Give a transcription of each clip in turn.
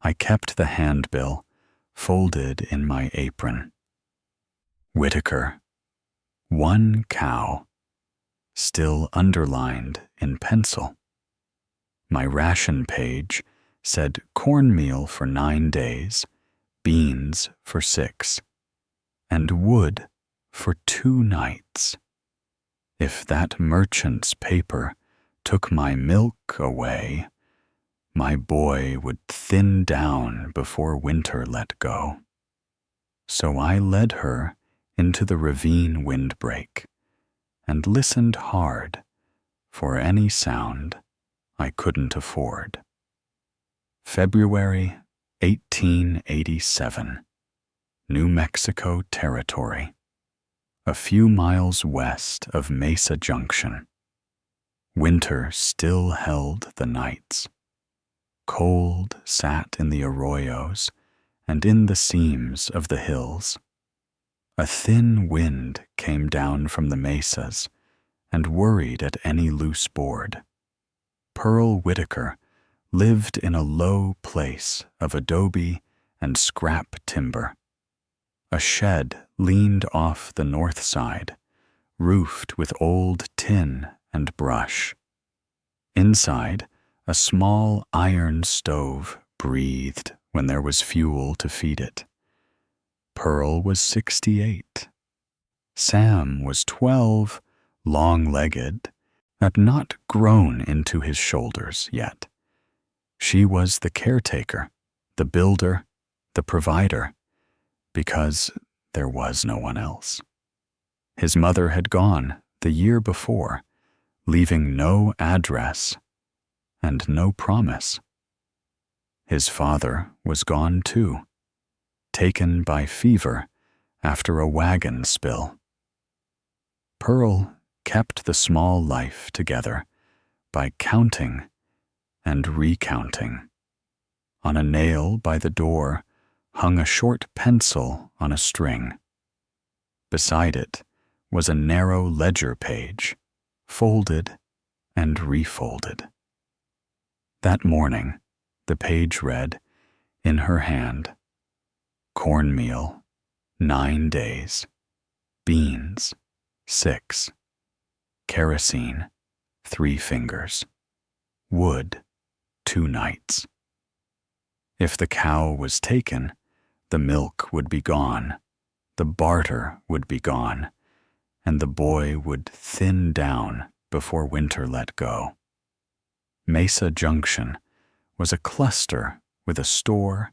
I kept the handbill folded in my apron. Whitaker, 1 cow, still underlined in pencil. My ration page said cornmeal for 9 days, beans for 6, and wood for 2 nights. If that merchant's paper took my milk away, my boy would thin down before winter let go. So I led her into the ravine windbreak and listened hard for any sound I couldn't afford. February 1887, New Mexico Territory, a few miles west of Mesa Junction. Winter still held the nights. Cold sat in the arroyos and in the seams of the hills. A thin wind came down from the mesas and worried at any loose board. Pearl Whitaker lived in a low place of adobe and scrap timber. A shed leaned off the north side, roofed with old tin and brush. Inside, a small iron stove breathed when there was fuel to feed it. Pearl was 68. Sam was 12, long-legged, had not grown into his shoulders yet. She was the caretaker, the builder, the provider, because there was no one else. His mother had gone the year before, leaving no address and no promise. His father was gone too, taken by fever after a wagon spill. Pearl kept the small life together by counting and recounting. On a nail by the door hung a short pencil on a string. Beside it was a narrow ledger page, folded and refolded. That morning, the page read, in her hand, cornmeal, 9 days, beans, 6, kerosene, 3 fingers, wood, 2 nights. If the cow was taken, the milk would be gone, the barter would be gone, and the boy would thin down before winter let go. Mesa Junction was a cluster with a store,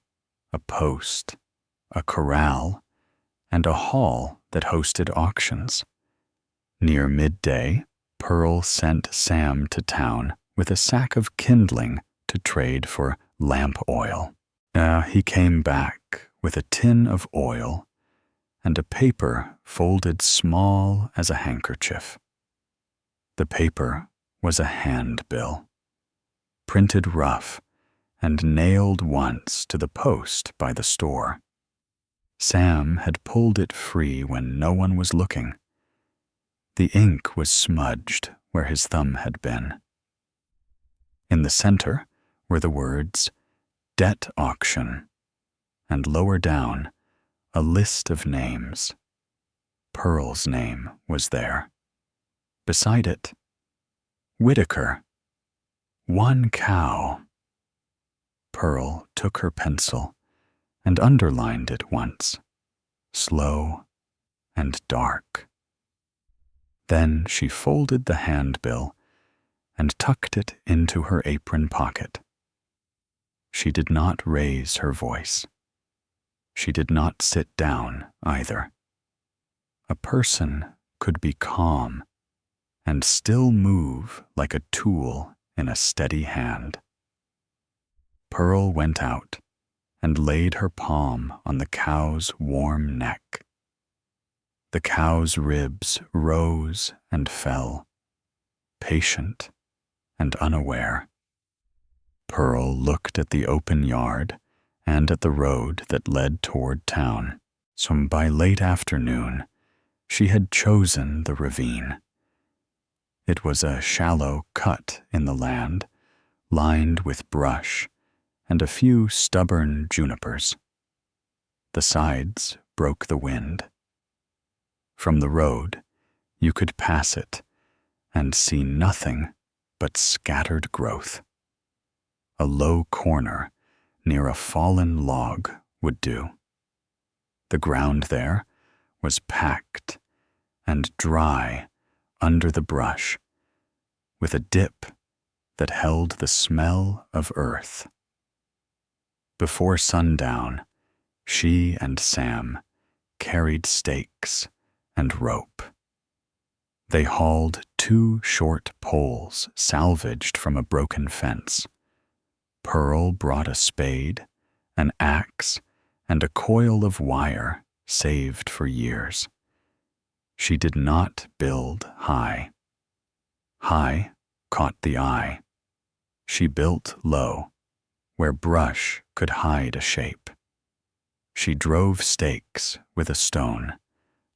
a post, a corral, and a hall that hosted auctions. Near midday, Pearl sent Sam to town with a sack of kindling to trade for lamp oil. He came back with a tin of oil and a paper folded small as a handkerchief. The paper was a handbill, printed rough and nailed once to the post by the store. Sam had pulled it free when no one was looking. The ink was smudged where his thumb had been. In the center were the words, debt auction, and lower down, a list of names. Pearl's name was there. Beside it, Whitaker, 1 cow. Pearl took her pencil and underlined it once, slow and dark. Then she folded the handbill and tucked it into her apron pocket. She did not raise her voice. She did not sit down either. A person could be calm and still move like a tool in a steady hand. Pearl went out and laid her palm on the cow's warm neck. The cow's ribs rose and fell, patient and unaware. Pearl looked at the open yard and at the road that led toward town. So by late afternoon, she had chosen the ravine. It was a shallow cut in the land, lined with brush and a few stubborn junipers. The sides broke the wind. From the road, you could pass it and see nothing but scattered growth. A low corner near a fallen log would do. The ground there was packed and dry under the brush, with a dip that held the smell of earth. Before sundown, she and Sam carried stakes and rope. They hauled 2 short poles salvaged from a broken fence. Pearl brought a spade, an axe, and a coil of wire saved for years. She did not build high. High caught the eye. She built low, where brush could hide a shape. She drove stakes with a stone,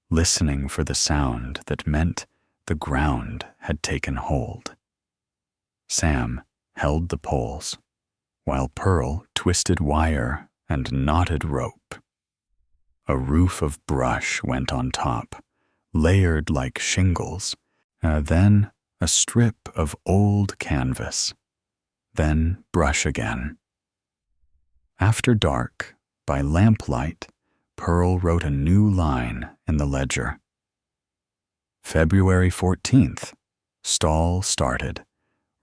listening for the sound that meant the ground had taken hold. Sam held the poles, while Pearl twisted wire and knotted rope. A roof of brush went on top, layered like shingles, then a strip of old canvas, then brush again. After dark, by lamplight, Pearl wrote a new line in the ledger. February 14th, stall started,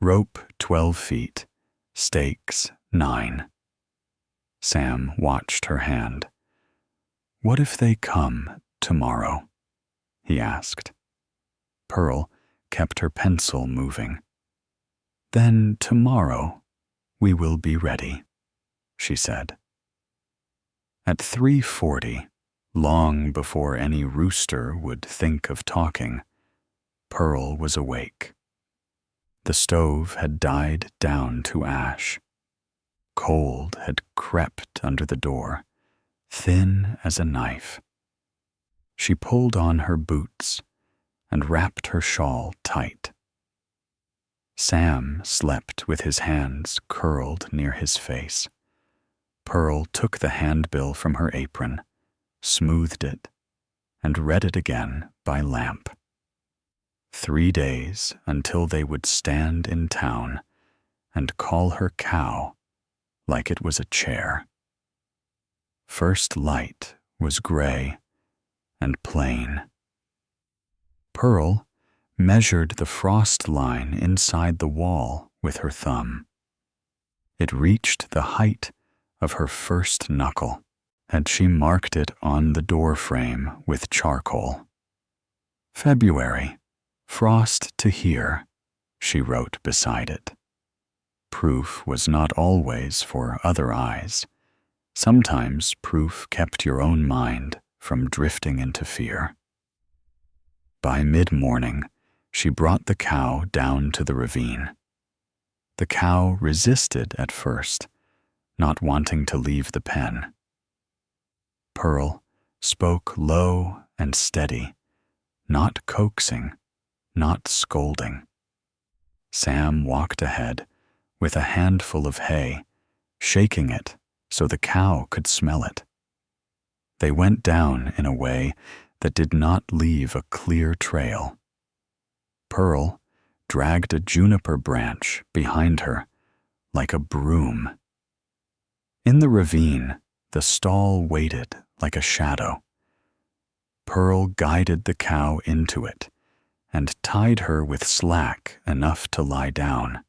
rope 12 feet, stakes 9. Sam watched her hand. "What if they come tomorrow?" he asked. Pearl kept her pencil moving. "Then tomorrow we will be ready," she said. At 3:40, long before any rooster would think of talking, Pearl was awake. The stove had died down to ash. Cold had crept under the door, thin as a knife. She pulled on her boots and wrapped her shawl tight. Sam slept with his hands curled near his face. Pearl took the handbill from her apron, smoothed it, and read it again by lamp. 3 days until they would stand in town and call her cow like it was a chair. First light was gray and plain. Pearl measured the frost line inside the wall with her thumb. It reached the height of her first knuckle, and she marked it on the door frame with charcoal. "February, frost to here," she wrote beside it. Proof was not always for other eyes. Sometimes proof kept your own mind from drifting into fear. By mid-morning, she brought the cow down to the ravine. The cow resisted at first, not wanting to leave the pen. Pearl spoke low and steady, not coaxing, not scolding. Sam walked ahead with a handful of hay, shaking it so the cow could smell it. They went down in a way that did not leave a clear trail. Pearl dragged a juniper branch behind her like a broom. In the ravine, the stall waited like a shadow. Pearl guided the cow into it and tied her with slack enough to lie down.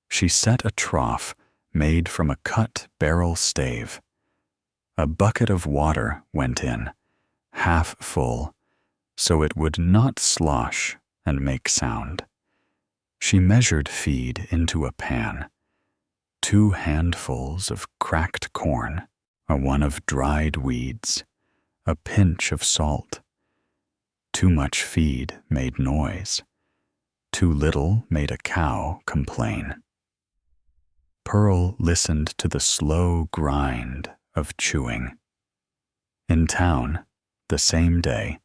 She set a trough made from a cut barrel stave. A bucket of water went in, half full, so it would not slosh and make sound. She measured feed into a pan. 2 handfuls of cracked corn, a one of dried weeds, a pinch of salt. Too much feed made noise. Too little made a cow complain. Pearl listened to the slow grind of chewing. In town, the same day,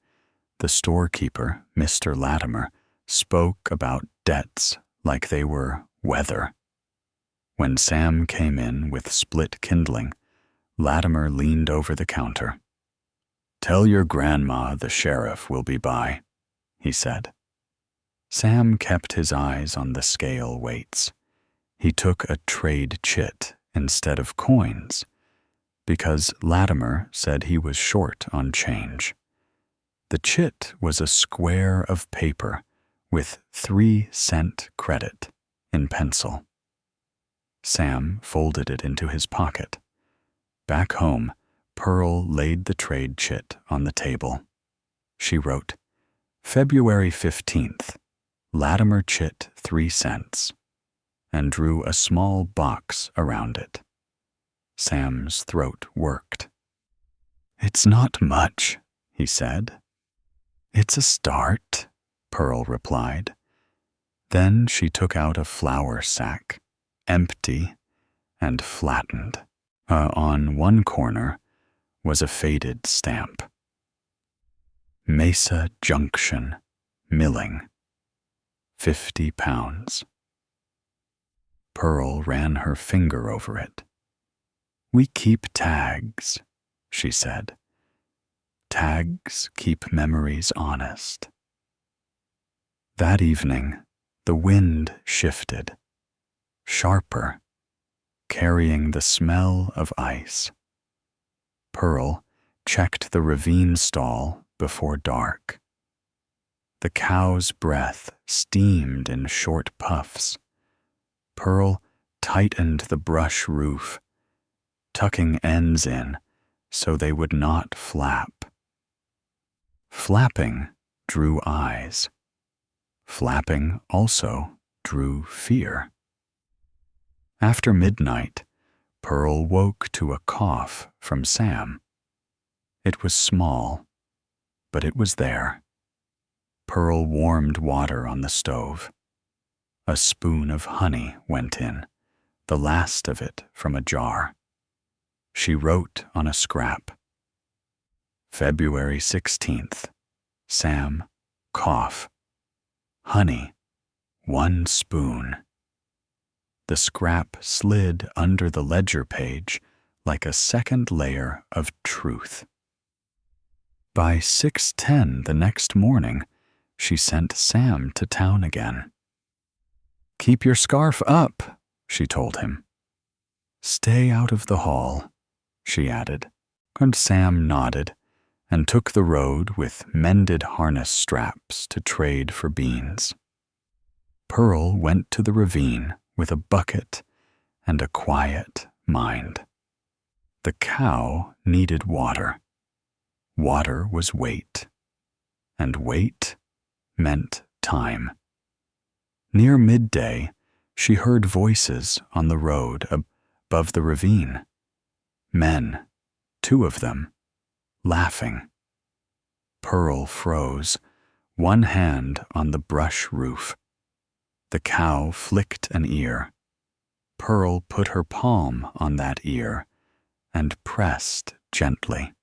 the storekeeper, Mr. Latimer, spoke about debts like they were weather. When Sam came in with split kindling, Latimer leaned over the counter. "Tell your grandma the sheriff will be by," he said. Sam kept his eyes on the scale weights. He took a trade chit instead of coins, because Latimer said he was short on change. The chit was a square of paper with 3-cent credit in pencil. Sam folded it into his pocket. Back home, Pearl laid the trade chit on the table. She wrote, "February 15th, Latimer chit 3 cents, and drew a small box around it. Sam's throat worked. "It's not much," he said. "It's a start," Pearl replied. Then she took out a flour sack, empty and flattened. On one corner was a faded stamp. Mesa Junction, Milling, 50 pounds. Pearl ran her finger over it. "We keep tags," she said. "Tags keep memories honest." That evening, the wind shifted, sharper, carrying the smell of ice. Pearl checked the Ravine stall before dark. The cow's breath steamed in short puffs. Pearl tightened the brush roof, tucking ends in so they would not flap. Flapping drew eyes. Flapping also drew fear. After midnight, Pearl woke to a cough from Sam. It was small, but it was there. Pearl warmed water on the stove. A spoon of honey went in, the last of it from a jar. She wrote on a scrap, "February 16th, Sam, cough. Honey, 1 spoon. The scrap slid under the ledger page like a second layer of truth. By 6:10 the next morning, she sent Sam to town again. "Keep your scarf up," she told him. "Stay out of the hall," she added, and Sam nodded and took the road with mended harness straps to trade for beans. Pearl went to the ravine with a bucket and a quiet mind. The cow needed water. Water was weight, and weight meant time. Near midday, she heard voices on the road above the ravine. Men, 2 of them, laughing. Pearl froze, one hand on the brush roof. The cow flicked an ear. Pearl put her palm on that ear and pressed gently.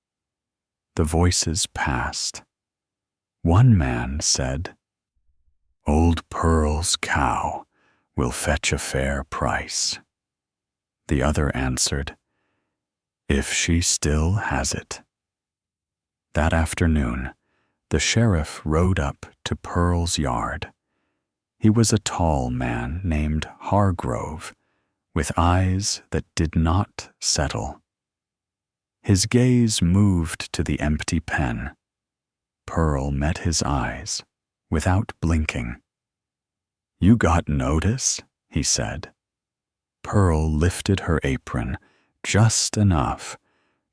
The voices passed. One man said, "Old Pearl's cow will fetch a fair price." The other answered, "If she still has it." That afternoon, the sheriff rode up to Pearl's yard. He was a tall man named Hargrove, with eyes that did not settle. His gaze moved to the empty pen. Pearl met his eyes, without blinking. "You got notice?" he said. Pearl lifted her apron just enough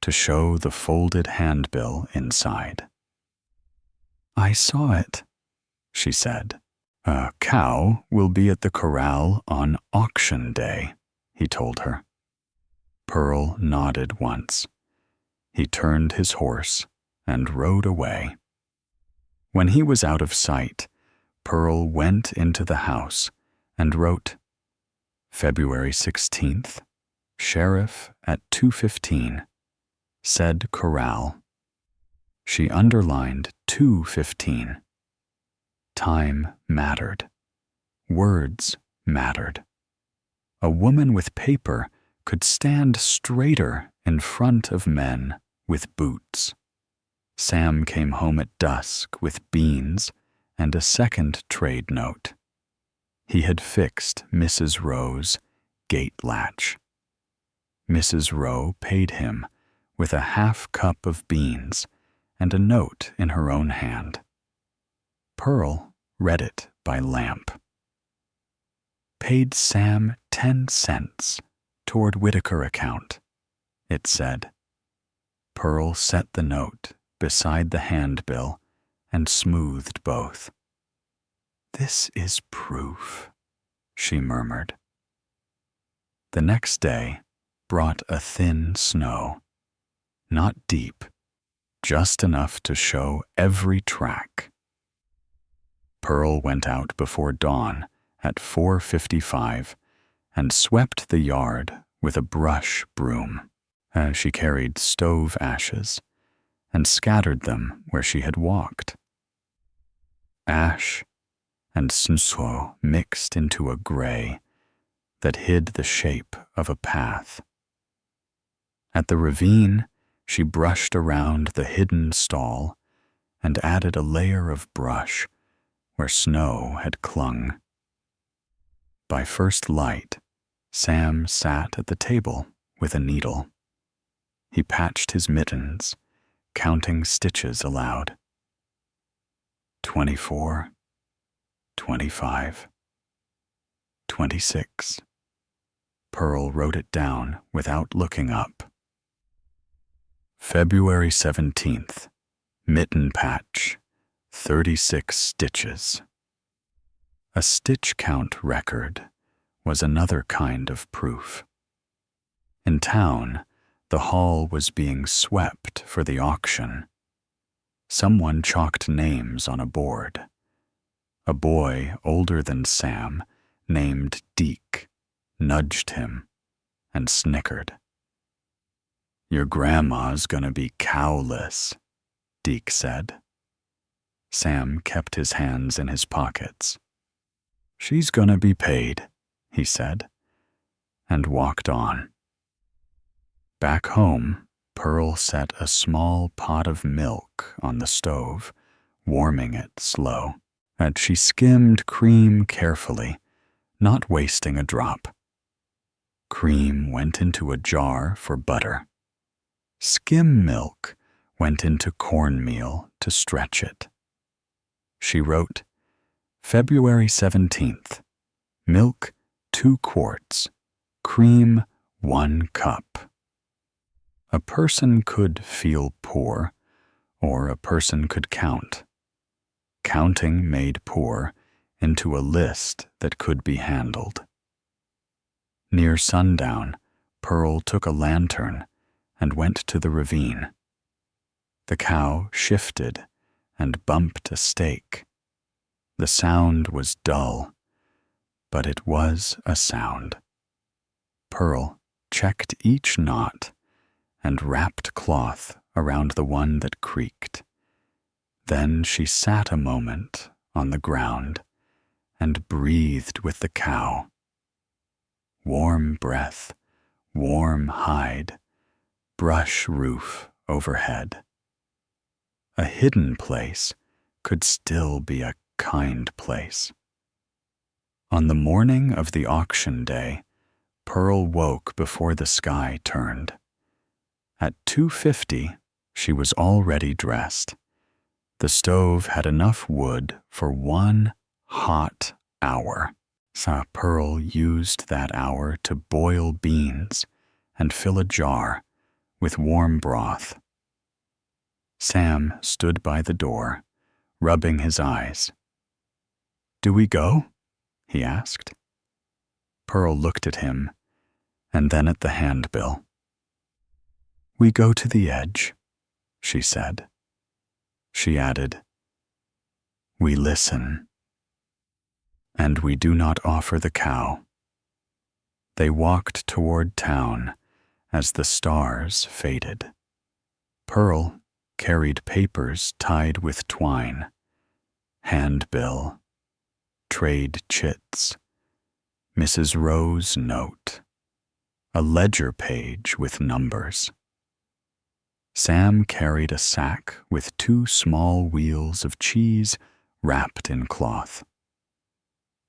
to show the folded handbill inside. "I saw it," she said. "A cow will be at the corral on auction day," he told her. Pearl nodded once. He turned his horse and rode away. When he was out of sight, Pearl went into the house and wrote, "February 16th, Sheriff at 2:15, said corral." She underlined 2:15. Time mattered. Words mattered. a woman with paper could stand straighter in front of men with boots. Sam came home at dusk with beans and a second trade note. He had fixed Mrs. Rowe's gate latch. Mrs. Rowe paid him with a half cup of beans and a note in her own hand. Pearl read it by lamp. Paid Sam 10 cents toward Whitaker account, it said. Pearl set the note beside the handbill and smoothed both. "This is proof," she murmured. The next day brought a thin snow, not deep, just enough to show every track. Pearl went out before dawn at 4:55 and swept the yard with a brush broom as she carried stove ashes and scattered them where she had walked. Ash and snow mixed into a gray that hid the shape of a path. At the ravine, she brushed around the hidden stall and added a layer of brush where snow had clung. By first light, Sam sat at the table with a needle. He patched his mittens, counting stitches aloud. 24, 25, 26. Pearl wrote it down without looking up. February 17th, mitten patch, 36 stitches. A stitch count record was another kind of proof. In town, the hall was being swept for the auction. Someone chalked names on a board. A boy older than Sam, named Deke, nudged him and snickered. "Your grandma's gonna be cowless," Deke said. Sam kept his hands in his pockets. "She's gonna be paid," he said, and walked on. Back home, Pearl set a small pot of milk on the stove, warming it slow, and she skimmed cream carefully, not wasting a drop. Cream went into a jar for butter. Skim milk went into cornmeal to stretch it. She wrote, February 17th, milk 2 quarts, cream 1 cup. A person could feel poor, or a person could count. Counting made poor into a list that could be handled. Near sundown, Pearl took a lantern and went to the ravine. The cow shifted and bumped a stake. The sound was dull, but it was a sound. Pearl checked each knot and wrapped cloth around the one that creaked. Then she sat a moment on the ground and breathed with the cow. Warm breath, warm hide, brush roof overhead. A hidden place could still be a kind place. On the morning of the auction day, Pearl woke before the sky turned. At 2:50, she was already dressed. The stove had enough wood for 1 hot hour. So Pearl used that hour to boil beans and fill a jar with warm broth. Sam stood by the door, rubbing his eyes. "Do we go?" he asked. Pearl looked at him and then at the handbill. "We go to the edge," she said. She added, "We listen. And we do not offer the cow." They walked toward town as the stars faded. Pearl carried papers tied with twine, handbill, trade chits, Mrs. Rowe's note. A ledger page with numbers. Sam carried a sack with 2 small wheels of cheese wrapped in cloth.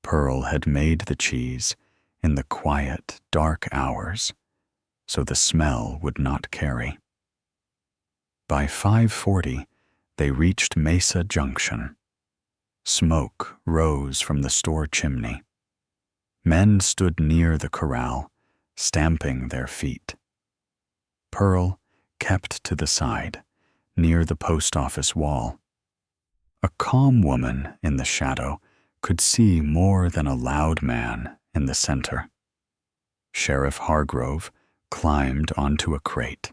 Pearl had made the cheese in the quiet, dark hours, so the smell would not carry. By 5:40, they reached Mesa Junction. Smoke rose from the store chimney. Men stood near the corral, stamping their feet. Pearl kept to the side, near the post office wall. A calm woman in the shadow could see more than a loud man in the center. Sheriff Hargrove climbed onto a crate.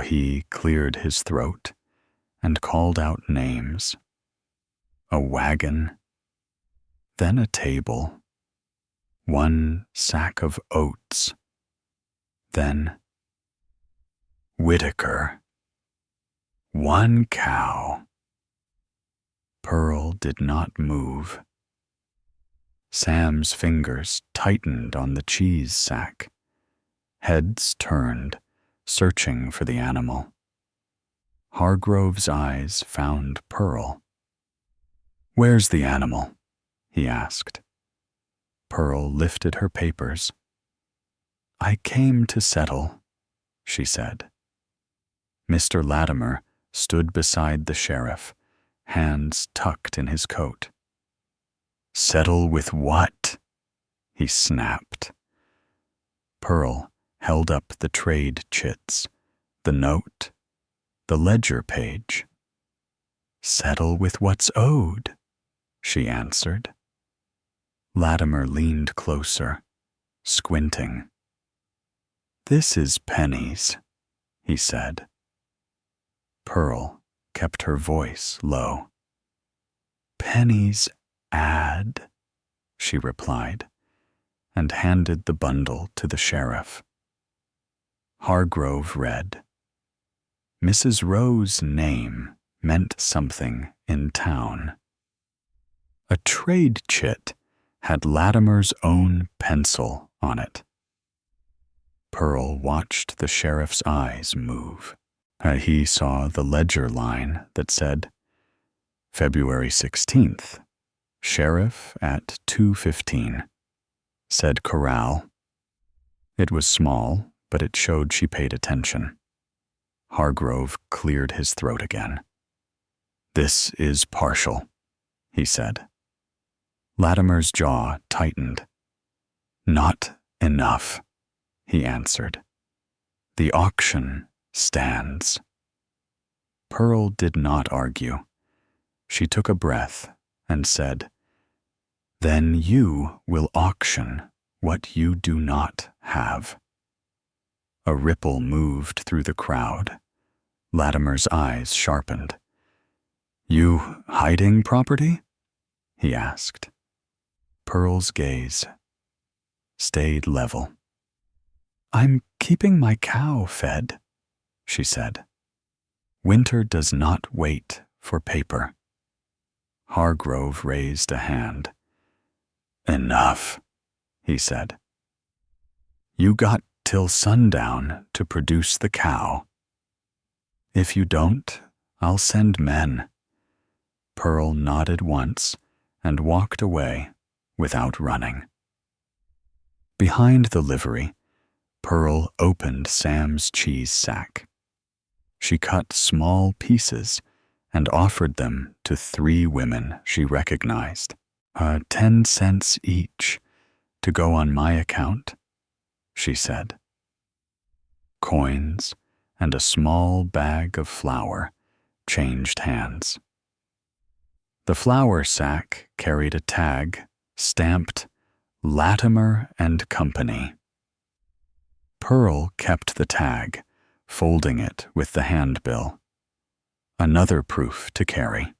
He cleared his throat and called out names. A wagon, then a table, 1 sack of oats, then Whitaker, 1 cow. Pearl did not move. Sam's fingers tightened on the cheese sack. Heads turned, searching for the animal. Hargrove's eyes found Pearl. "Where's the animal?" he asked. Pearl lifted her papers. "I came to settle," she said. Mr. Latimer stood beside the sheriff, hands tucked in his coat. "Settle with what?" he snapped. Pearl held up the trade chits, the note, the ledger page. "Settle with what's owed," she answered. Latimer leaned closer, squinting. "This is pennies," he said. Pearl kept her voice low. "Pennies add," she replied, and handed the bundle to the sheriff. Hargrove read. Mrs. Rowe's name meant something in town. A trade chit had Latimer's own pencil on it. Pearl watched the sheriff's eyes move. He saw the ledger line that said, February 16th, sheriff at 2:15, said corral. It was small, but it showed she paid attention. Hargrove cleared his throat again. "This is partial," he said. Latimer's jaw tightened. "Not enough," he answered. "The auction stands." Pearl did not argue. She took a breath and said, "Then you will auction what you do not have." A ripple moved through the crowd. Latimer's eyes sharpened. "You hiding property?" he asked. Pearl's gaze stayed level. "I'm keeping my cow fed," she said. "Winter does not wait for paper." Hargrove raised a hand. "Enough," he said. "You got till sundown to produce the cow. If you don't, I'll send men." Pearl nodded once and walked away without running. Behind the livery, Pearl opened Sam's cheese sack. She cut small pieces and offered them to 3 women she recognized. 10 cents each to go on my account," she said. Coins and a small bag of flour changed hands. The flour sack carried a tag stamped Latimer and Company. Pearl kept the tag, folding it with the handbill. Another proof to carry.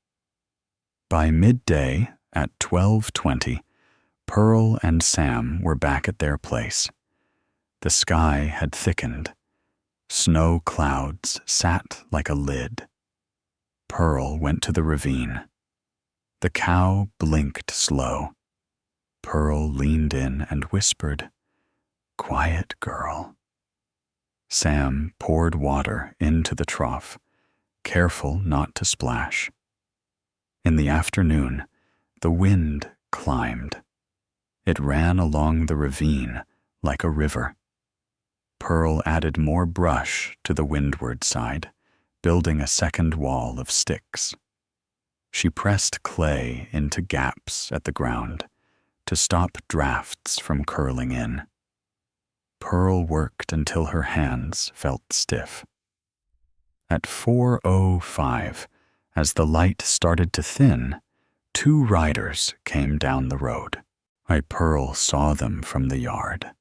By midday at 12:20, Pearl and Sam were back at their place. The sky had thickened. Snow clouds sat like a lid. Pearl went to the ravine. The cow blinked slow. Pearl leaned in and whispered, "Quiet, girl." Sam poured water into the trough, careful not to splash. In the afternoon, the wind climbed. It ran along the ravine like a river. Pearl added more brush to the windward side, building a second wall of sticks. She pressed clay into gaps at the ground to stop drafts from curling in. Pearl worked until her hands felt stiff. At 4:05, as the light started to thin, 2 riders came down the road. Pearl saw them from the yard.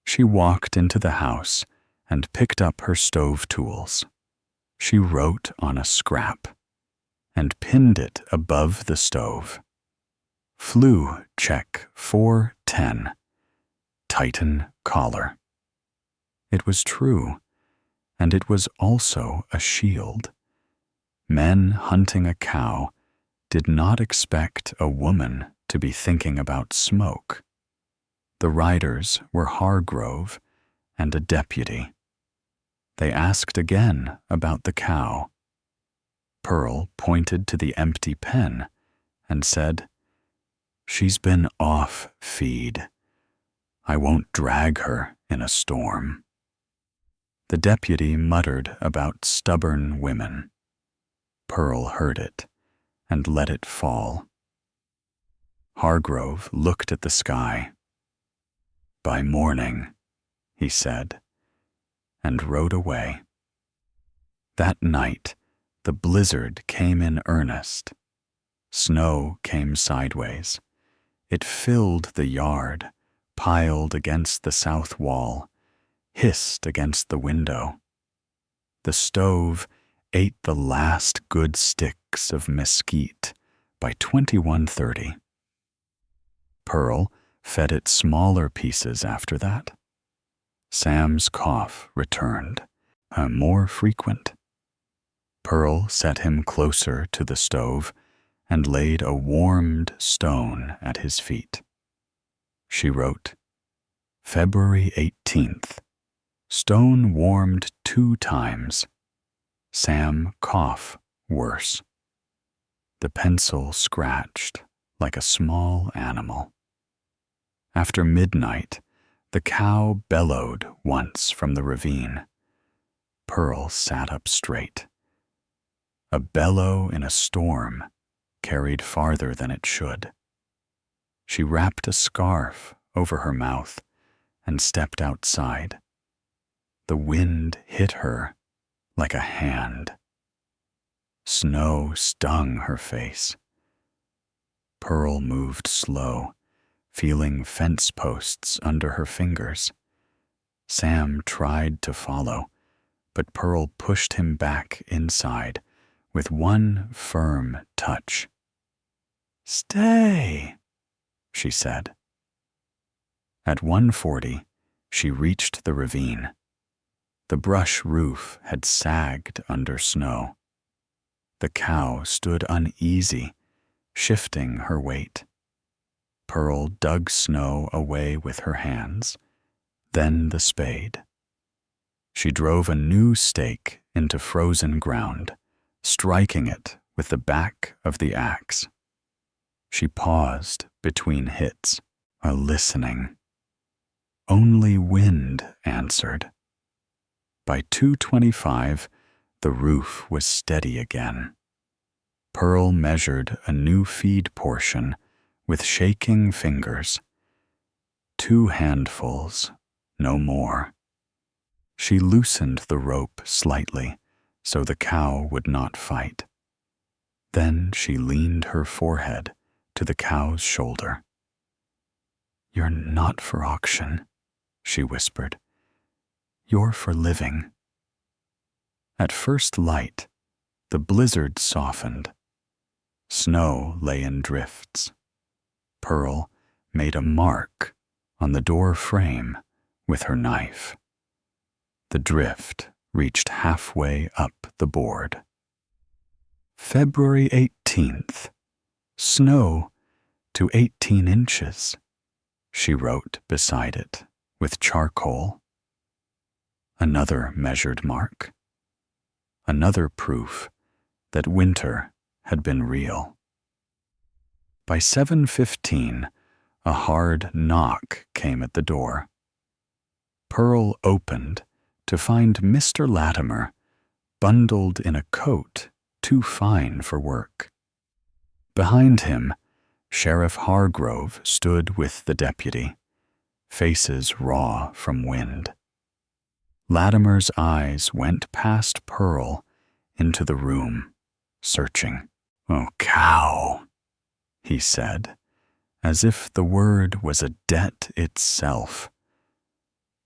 She walked into the house and picked up her stove tools. She wrote on a scrap and pinned it above the stove. Flue check 410. Tighten collar. It was true, and it was also a shield. Men hunting a cow did not expect a woman to be thinking about smoke. The riders were Hargrove and a deputy. They asked again about the cow. Pearl pointed to the empty pen and said, "She's been off feed. I won't drag her in a storm." The deputy muttered about stubborn women. Pearl heard it and let it fall. Hargrove looked at the sky. "By morning," he said, and rode away. That night, the blizzard came in earnest. Snow came sideways. It filled the yard, piled against the south wall, hissed against the window. The stove ate the last good sticks of mesquite by 21:30. Pearl fed it smaller pieces after that. Sam's cough returned, more frequent. Pearl set him closer to the stove and laid a warmed stone at his feet. She wrote, "February 18th. Stone warmed 2 times. Sam cough worse." The pencil scratched like a small animal. After midnight, the cow bellowed once from the ravine. Pearl sat up straight. A bellow in a storm carried farther than it should. She wrapped a scarf over her mouth and stepped outside. The wind hit her like a hand. Snow stung her face. Pearl moved slow, feeling fence posts under her fingers. Sam tried to follow, but Pearl pushed him back inside with one firm touch. "Stay," she said. At 1:40, she reached the ravine. The brush roof had sagged under snow. The cow stood uneasy, shifting her weight. Pearl dug snow away with her hands, then the spade. She drove a new stake into frozen ground, striking it with the back of the axe. She paused between hits, listening. Only wind answered. By 2:25, the roof was steady again. Pearl measured a new feed portion with shaking fingers. 2 handfuls, no more. She loosened the rope slightly so the cow would not fight. Then she leaned her forehead to the cow's shoulder. "You're not for auction," she whispered. "You're for living." At first light, the blizzard softened. Snow lay in drifts. Pearl made a mark on the door frame with her knife. The drift reached halfway up the board. February 18th. Snow to 18 inches, she wrote beside it with charcoal. Another measured mark. Another proof that winter had been real. By 7:15, a hard knock came at the door. Pearl opened to find Mr. Latimer bundled in a coat too fine for work. Behind him, Sheriff Hargrove stood with the deputy, faces raw from wind. Latimer's eyes went past Pearl into the room, searching. "Oh, cow," he said, as if the word was a debt itself.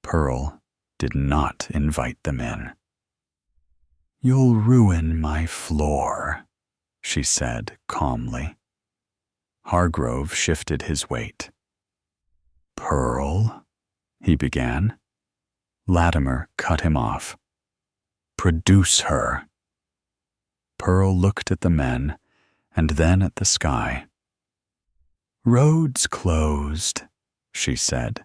Pearl did not invite them in. "You'll ruin my floor," she said calmly. Hargrove shifted his weight. "Pearl," he began. Latimer cut him off. "Produce her." Pearl looked at the men and then at the sky. "Road's closed," she said.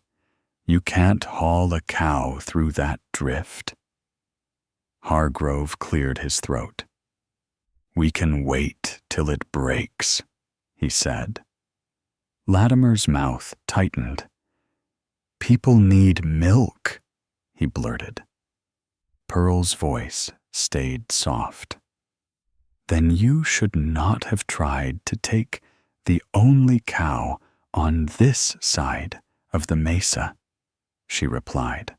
"You can't haul a cow through that drift." Hargrove cleared his throat. "We can wait till it breaks," he said. Latimer's mouth tightened. "People need milk," he blurted. Pearl's voice stayed soft. "Then you should not have tried to take the only cow on this side of the mesa," she replied.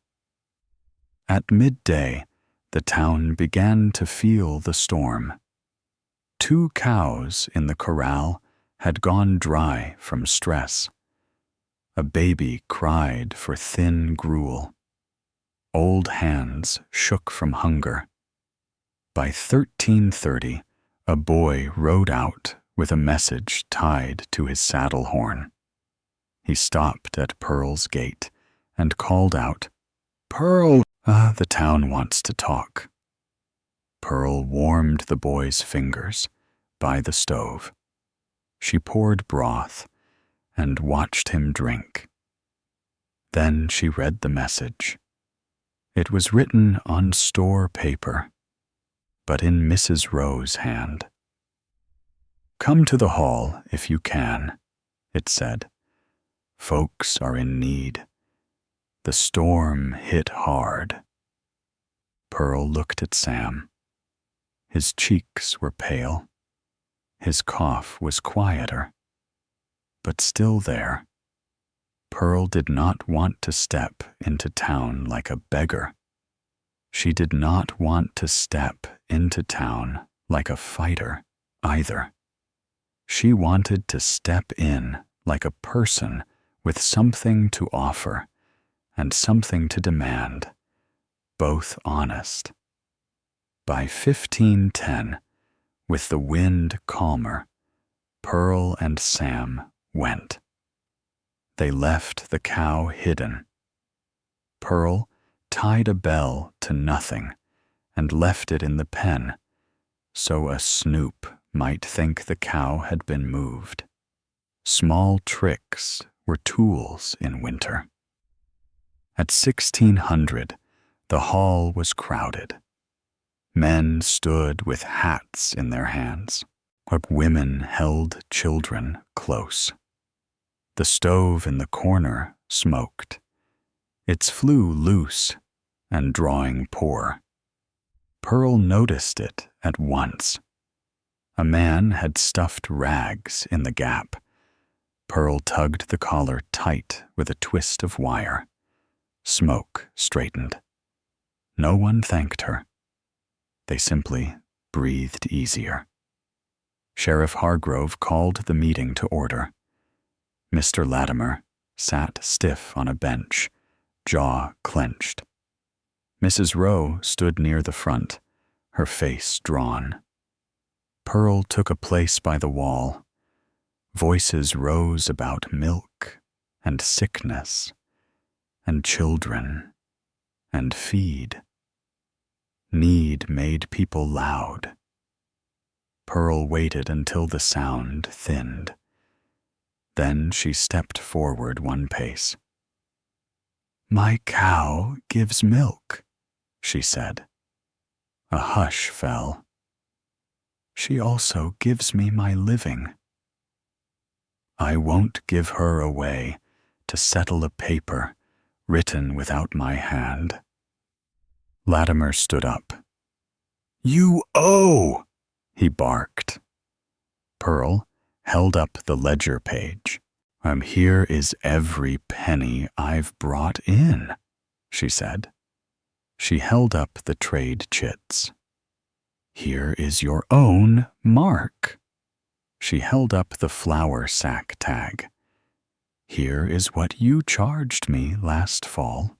At midday, the town began to feel the storm. 2 cows in the corral had gone dry from stress. A baby cried for thin gruel. Old hands shook from hunger. By 13:30, a boy rode out with a message tied to his saddle horn. He stopped at Pearl's gate and called out, "Pearl, the town wants to talk." Pearl warmed the boy's fingers by the stove. She poured broth and watched him drink. Then she read the message. It was written on store paper, but in Mrs. Rowe's hand. "Come to the hall if you can," it said. "Folks are in need. The storm hit hard." Pearl looked at Sam. His cheeks were pale. His cough was quieter, but still there. Pearl did not want to step into town like a beggar. She did not want to step into town like a fighter either. She wanted to step in like a person with something to offer and something to demand, both honest. By 15:10, with the wind calmer, Pearl and Sam went. They left the cow hidden. Pearl tied a bell to nothing and left it in the pen, so a snoop might think the cow had been moved. Small tricks were tools in winter. At 1600, the hall was crowded. Men stood with hats in their hands. Women held children close. The stove in the corner smoked. Its flue loose and drawing pour. Pearl noticed it at once. A man had stuffed rags in the gap. Pearl tugged the collar tight with a twist of wire. Smoke straightened. No one thanked her. They simply breathed easier. Sheriff Hargrove called the meeting to order. Mr. Latimer sat stiff on a bench, jaw clenched. Mrs. Rowe stood near the front, her face drawn. Pearl took a place by the wall. Voices rose about milk and sickness and children and feed. Need made people loud. Pearl waited until the sound thinned. Then she stepped forward one pace. "My cow gives milk," she said. A hush fell. "She also gives me my living. I won't give her away to settle a paper written without my hand." Latimer stood up. "You owe!" he barked. Pearl held up the ledger page. Here is every penny I've brought in," she said. She held up the trade chits. "Here is your own mark." She held up the flour sack tag. "Here is what you charged me last fall."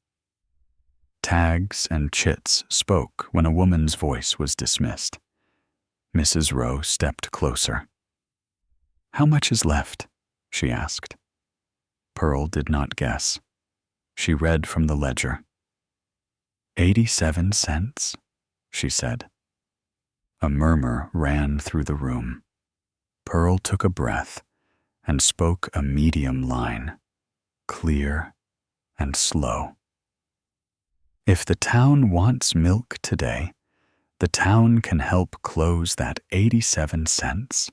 Tags and chits spoke when a woman's voice was dismissed. Mrs. Rowe stepped closer. "How much is left?" she asked. Pearl did not guess. She read from the ledger. 87 cents, she said. A murmur ran through the room. Pearl took a breath and spoke a medium line, clear and slow. "If the town wants milk today, the town can help close that 87 cents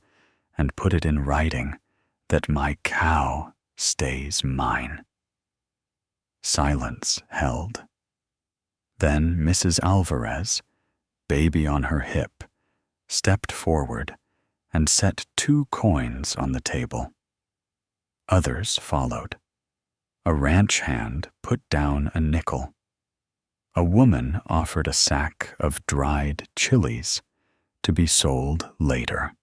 and put it in writing that my cow stays mine." Silence held. Then Mrs. Alvarez, baby on her hip, stepped forward and set 2 coins on the table. Others followed. A ranch hand put down a nickel. A woman offered a sack of dried chilies to be sold later.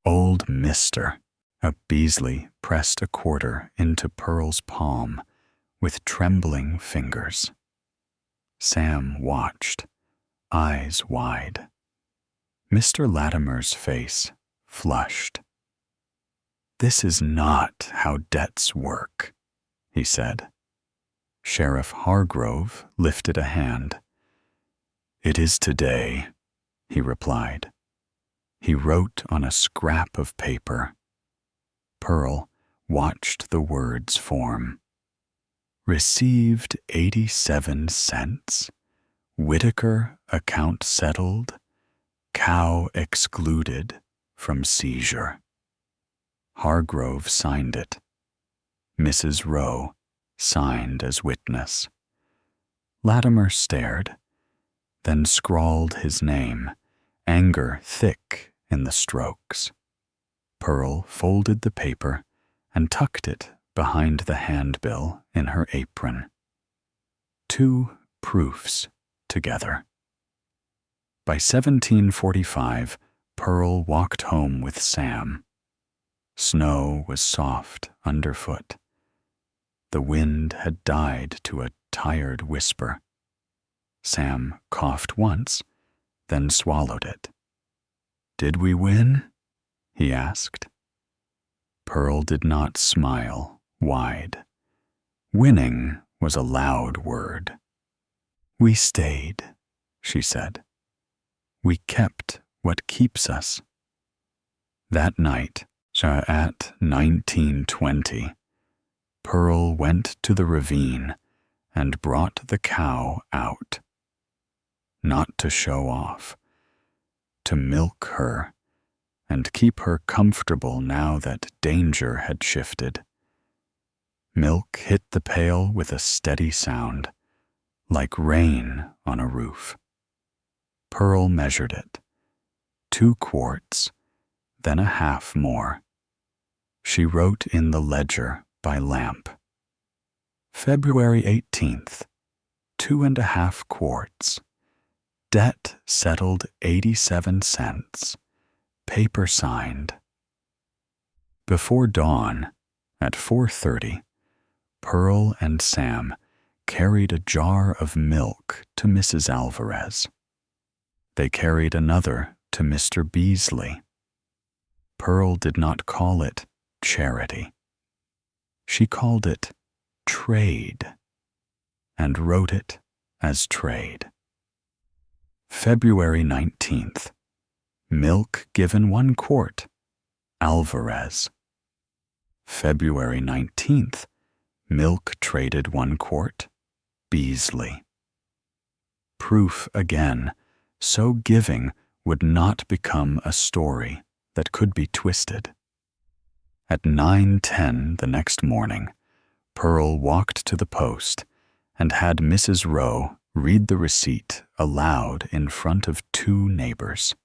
Old Mister, a Beasley, pressed a quarter into Pearl's palm with trembling fingers. Sam watched, eyes wide. Mr. Latimer's face flushed. "This is not how debts work," he said. Sheriff Hargrove lifted a hand. "It is today," he replied. He wrote on a scrap of paper. Pearl watched the words form. "Received 87 cents. Whitaker account settled. Cow excluded from seizure." Hargrove signed it. Mrs. Rowe signed as witness. Latimer stared, then scrawled his name, anger thick in the strokes. Pearl folded the paper and tucked it behind the handbill in her apron. 2 proofs together. By 1745, Pearl walked home with Sam. Snow was soft underfoot. The wind had died to a tired whisper. Sam coughed once, then swallowed it. "Did we win?" he asked. Pearl did not smile wide. Winning was a loud word. "We stayed," she said. "We kept what keeps us." That night, at 1920, Pearl went to the ravine and brought the cow out. Not to show off, to milk her and keep her comfortable now that danger had shifted. Milk hit the pail with a steady sound, like rain on a roof. Pearl measured it. 2 quarts, then a half more. She wrote in the ledger by lamp. February 18th, 2.5 quarts. Debt settled 87 cents. Paper signed. Before dawn, at 4:30, Pearl and Sam carried a jar of milk to Mrs. Alvarez. They carried another to Mr. Beasley. Pearl did not call it charity. She called it trade, and wrote it as trade. February 19th. Milk given 1 quart. Alvarez. February 19th, milk traded 1 quart, Beasley. Proof again, so giving would not become a story that could be twisted. At 9:10 the next morning, Pearl walked to the post and had Mrs. Rowe read the receipt aloud in front of 2 neighbors.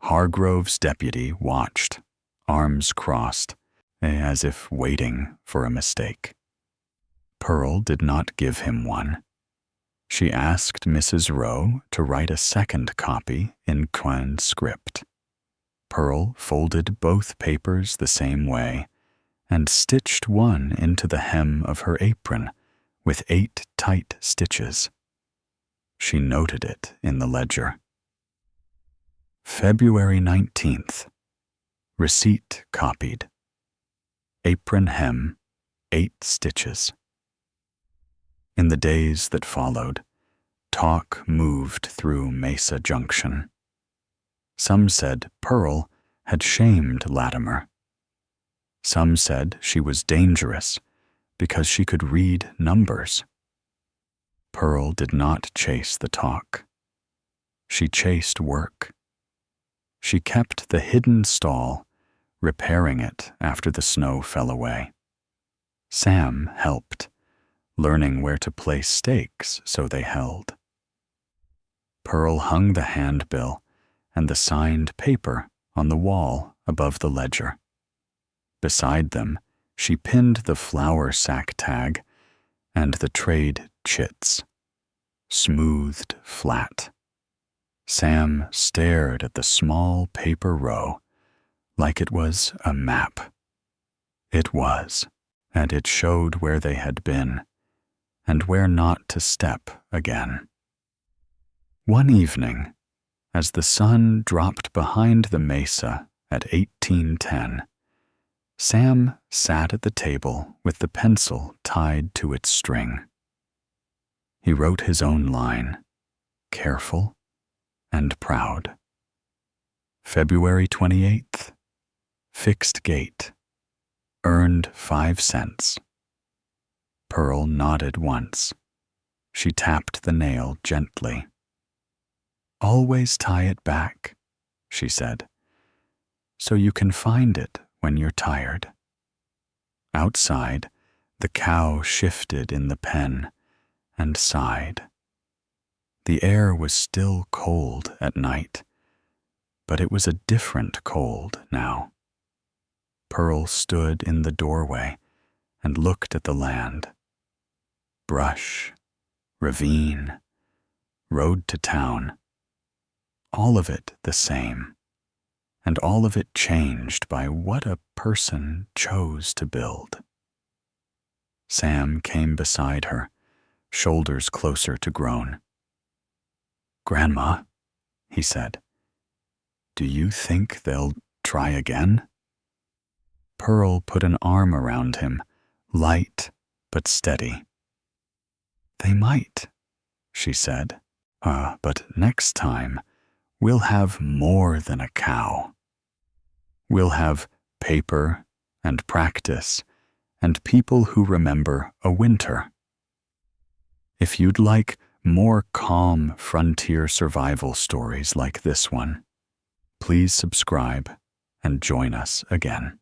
Hargrove's deputy watched, arms crossed, as if waiting for a mistake. Pearl did not give him one. She asked Mrs. Rowe to write a second copy in Quen's script. Pearl folded both papers the same way and stitched one into the hem of her apron with 8 tight stitches. She noted it in the ledger. February 19th. Receipt copied. Apron hem, 8 stitches. In the days that followed, talk moved through Mesa Junction. Some said Pearl had shamed Latimer. Some said she was dangerous because she could read numbers. Pearl did not chase the talk. She chased work. She kept the hidden stall, repairing it after the snow fell away. Sam helped, learning where to place stakes so they held. Pearl hung the handbill and the signed paper on the wall above the ledger. Beside them, she pinned the flour sack tag and the trade chits, smoothed flat. Sam stared at the small paper row like it was a map. It was, and it showed where they had been and where not to step again. One evening, as the sun dropped behind the mesa at 1810, Sam sat at the table with the pencil tied to its string. He wrote his own line, careful and proud. February 28th. Fixed gate. Earned 5 cents. Pearl nodded once. She tapped the nail gently. Always tie it back, she said, so you can find it when you're tired. Outside, the cow shifted in the pen and sighed. The air was still cold at night, but it was a different cold now. Pearl stood in the doorway and looked at the land. Brush, ravine, road to town, all of it the same, and all of it changed by what a person chose to build. Sam came beside her, shoulders closer to groan. "Grandma," he said, "do you think they'll try again?" Pearl put an arm around him, light but steady. "They might," she said, but next time we'll have more than a cow. We'll have paper and practice and people who remember a winter. If you'd like more calm frontier survival stories like this one, please subscribe and join us again.